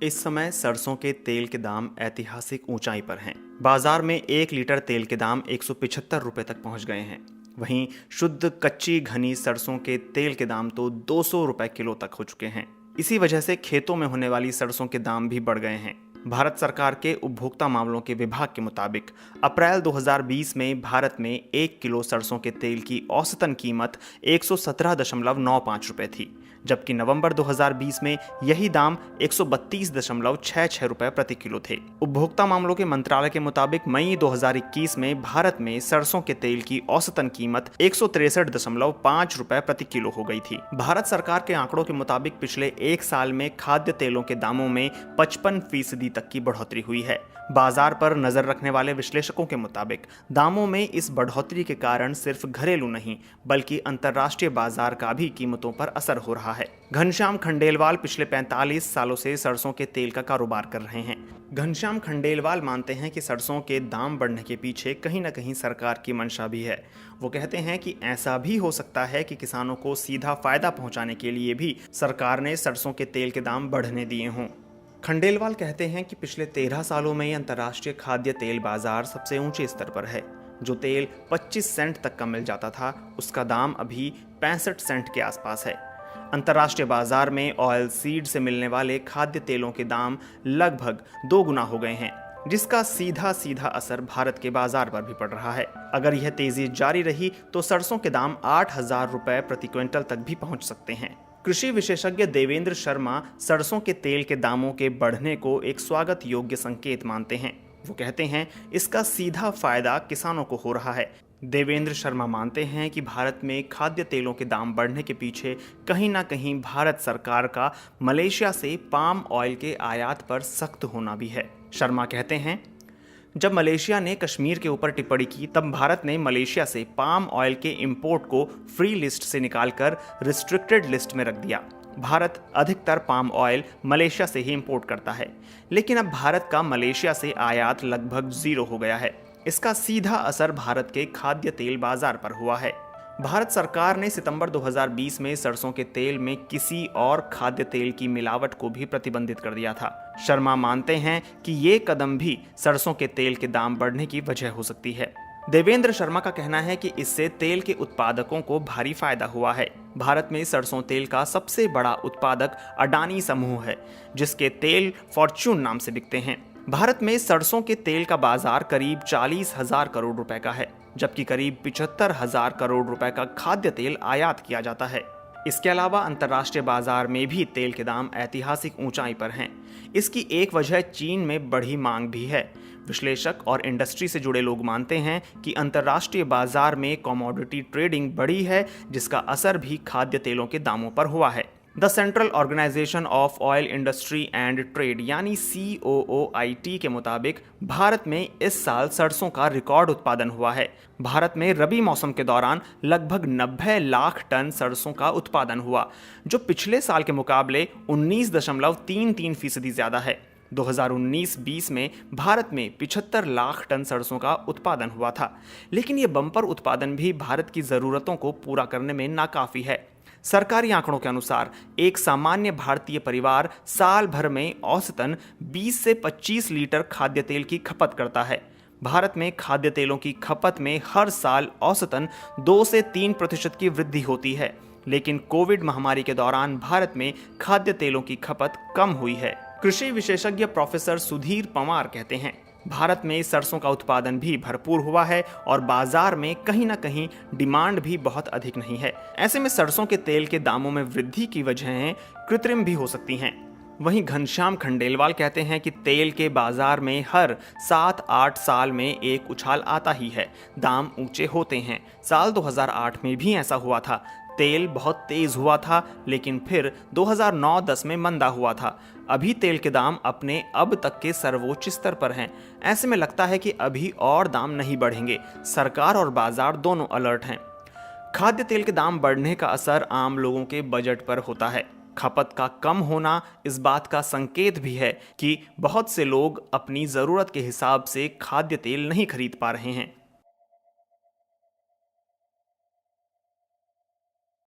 इस समय सरसों के तेल के दाम ऐतिहासिक ऊंचाई पर हैं। बाजार में 1 लीटर तेल के दाम 175 रुपए तक पहुंच गए हैं। वहीं शुद्ध कच्ची घनी सरसों के तेल के दाम तो 200 रुपए किलो तक हो चुके हैं। इसी वजह से खेतों में होने वाली सरसों के दाम भी बढ़ गए हैं। भारत सरकार के उपभोक्ता मामलों के विभाग के मुताबिक अप्रैल 2020 में भारत में 1 किलो सरसों के तेल की औसतन कीमत 117.95 रुपए थी, जबकि नवंबर 2020 में यही दाम 132.66 रुपए प्रति किलो थे। उपभोक्ता मामलों के मंत्रालय के मुताबिक मई 2021 में भारत में सरसों के तेल की औसतन कीमत 163.5 रुपए प्रति किलो हो गई थी। भारत सरकार के आंकड़ों के मुताबिक पिछले एक साल में खाद्य तेलों के दामों में 55% तक की बढ़ोतरी हुई है। बाजार पर नजर रखने वाले विश्लेषकों के मुताबिक दामों में इस बढ़ोतरी के कारण सिर्फ घरेलू नहीं बल्कि अंतर्राष्ट्रीय बाजार का भी कीमतों पर असर हो रहा है। घनश्याम खंडेलवाल पिछले 45 सालों से सरसों के तेल का कारोबार कर रहे हैं। घनश्याम खंडेलवाल मानते हैं कि सरसों के दाम बढ़ने के पीछे कहीं न कहीं सरकार की मंशा भी है। वो कहते हैं कि ऐसा भी हो सकता है कि किसानों को सीधा फायदा पहुंचाने के लिए भी सरकार ने सरसों के तेल के दाम बढ़ने दिए हों। खंडेलवाल कहते हैं कि पिछले 13 सालों में अंतर्राष्ट्रीय खाद्य तेल बाजार सबसे ऊंचे स्तर पर है। जो तेल 25 सेंट तक का मिल जाता था उसका दाम अभी 65 सेंट के आसपास है। अंतर्राष्ट्रीय बाजार में ऑयल सीड से मिलने वाले खाद्य तेलों के दाम लगभग 2 गुना हो गए हैं, जिसका सीधा सीधा असर भारत के बाजार पर भी पड़ रहा है। अगर यह तेजी जारी रही तो सरसों के दाम 8,000 रुपए प्रति क्विंटल तक भी पहुंच सकते हैं। कृषि विशेषज्ञ देवेंद्र शर्मा सरसों के तेल के दामों के बढ़ने को एक स्वागत योग्य संकेत मानते हैं। वो कहते हैं इसका सीधा फायदा किसानों को हो रहा है। देवेंद्र शर्मा मानते हैं कि भारत में खाद्य तेलों के दाम बढ़ने के पीछे कहीं ना कहीं भारत सरकार का मलेशिया से पाम ऑयल के आयात पर सख्त होना भी है। शर्मा कहते हैं, जब मलेशिया ने कश्मीर के ऊपर टिप्पणी की तब भारत ने मलेशिया से पाम ऑयल के इंपोर्ट को फ्री लिस्ट से निकालकर रिस्ट्रिक्टेड लिस्ट में रख दिया। भारत अधिकतर पाम ऑयल मलेशिया से ही इंपोर्ट करता है, लेकिन अब भारत का मलेशिया से आयात लगभग 0 हो गया है। इसका सीधा असर भारत के खाद्य तेल बाजार पर हुआ है। भारत सरकार ने सितंबर 2020 में सरसों के तेल में किसी और खाद्य तेल की मिलावट को भी प्रतिबंधित कर दिया था। शर्मा मानते हैं कि ये कदम भी सरसों के तेल के दाम बढ़ने की वजह हो सकती है। देवेंद्र शर्मा का कहना है कि इससे तेल के उत्पादकों को भारी फायदा हुआ है। भारत में सरसों तेल का सबसे बड़ा उत्पादक अडानी समूह है, जिसके तेल फॉर्च्यून नाम से बिकते हैं। भारत में सरसों के तेल का बाजार करीब 40,000 करोड़ रुपए का है, जबकि करीब 75,000 करोड़ रुपए का खाद्य तेल आयात किया जाता है। इसके अलावा अंतर्राष्ट्रीय बाजार में भी तेल के दाम ऐतिहासिक ऊंचाई पर हैं। इसकी एक वजह चीन में बढ़ी मांग भी है। विश्लेषक और इंडस्ट्री से जुड़े लोग मानते हैं कि अंतर्राष्ट्रीय बाजार में कमोडिटी ट्रेडिंग बढ़ी है, जिसका असर भी खाद्य तेलों के दामों पर हुआ है। The central organisation of oil industry and trade यानी COOIT के मुताबिक भारत में इस साल सरसों का रिकॉर्ड उत्पादन हुआ है। भारत में रबी मौसम के दौरान लगभग 90 लाख टन सरसों का उत्पादन हुआ, जो पिछले साल के मुकाबले 19.33% ज्यादा है। 2019-20 में भारत में 75 लाख टन सरसों का उत्पादन हुआ था, लेकिन ये बम्पर उत्पादन भी भारत की ज़रूरतों को पूरा करने में नाकाफ़ी है। सरकारी आंकड़ों के अनुसार एक सामान्य भारतीय परिवार साल भर में औसतन 20 से 25 लीटर खाद्य तेल की खपत करता है। भारत में खाद्य तेलों की खपत में हर साल औसतन 2 से 3% की वृद्धि होती है, लेकिन कोविड महामारी के दौरान भारत में खाद्य तेलों की खपत कम हुई है। कृषि विशेषज्ञ प्रोफेसर सुधीर पंवार कहते हैं, भारत में सरसों का उत्पादन भी भरपूर हुआ है और बाजार में कहीं ना कहीं डिमांड भी बहुत अधिक नहीं है। ऐसे में सरसों के तेल के दामों में वृद्धि की वजहें कृत्रिम भी हो सकती हैं। वहीं घनश्याम खंडेलवाल कहते हैं कि तेल के बाजार में हर 7-8 साल में एक उछाल आता ही है, दाम ऊंचे होते हैं। साल 2008 में भी ऐसा हुआ था। तेल बहुत तेज हुआ था, लेकिन फिर 2009-10 में मंदा हुआ था। अभी तेल के दाम अपने अब तक के सर्वोच्च स्तर पर हैं। ऐसे में लगता है कि अभी और दाम नहीं बढ़ेंगे। सरकार और बाजार दोनों अलर्ट हैं। खाद्य तेल के दाम बढ़ने का असर आम लोगों के बजट पर होता है। खपत का कम होना इस बात का संकेत भी है कि बहुत से लोग अपनी ज़रूरत के हिसाब से खाद्य तेल नहीं खरीद पा रहे हैं।